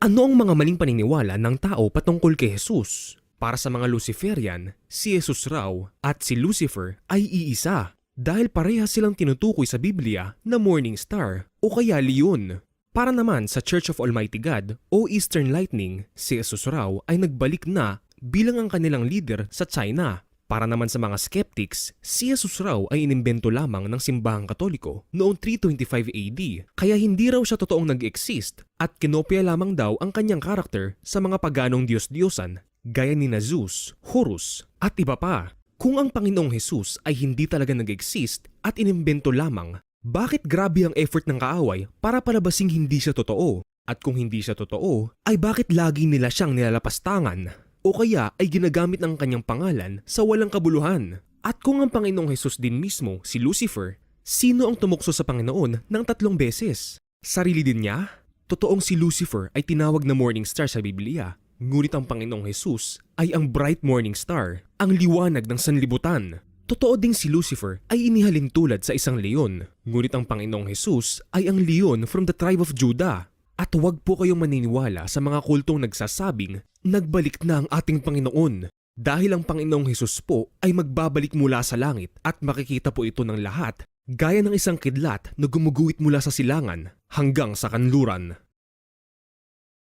Ano ang mga maling paniniwala ng tao patungkol kay Jesus? Para sa mga Luciferian, si Jesus raw at si Lucifer ay iisa dahil parehas silang tinutukoy sa Biblia na morning star o kaya leon. Para naman sa Church of Almighty God o Eastern Lightning, si Jesus raw ay nagbalik na bilang ang kanilang leader sa China. Para naman sa mga skeptics, si Jesus raw ay inimbento lamang ng simbahang Katoliko noong 325 AD, kaya hindi raw siya totoong nag-exist at kinopya lamang daw ang kanyang karakter sa mga paganong Diyos-Diyosan gaya ni Zeus, Horus at iba pa. Kung ang Panginoong Jesus ay hindi talaga nag-exist at inimbento lamang, bakit grabe ang effort ng kaaway para palabasing hindi siya totoo? At kung hindi siya totoo, ay bakit lagi nila siyang nilalapastangan? O kaya ay ginagamit ang kanyang pangalan sa walang kabuluhan? At kung ang Panginoong Jesus din mismo, si Lucifer, sino ang tumukso sa Panginoon ng 3 beses? Sarili din niya? Totoong si Lucifer ay tinawag na morning star sa Biblia, ngunit ang Panginoong Jesus ay ang bright morning star, ang liwanag ng sanlibutan. Totoo ding si Lucifer ay inihalin tulad sa isang leon, ngunit ang Panginoong Jesus ay ang leon from the tribe of Judah. At huwag po kayong maniniwala sa mga kultong nagsasabing nagbalik na ang ating Panginoon dahil ang Panginoong Hesus po ay magbabalik mula sa langit at makikita po ito ng lahat gaya ng isang kidlat na gumuguhit mula sa silangan hanggang sa kanluran.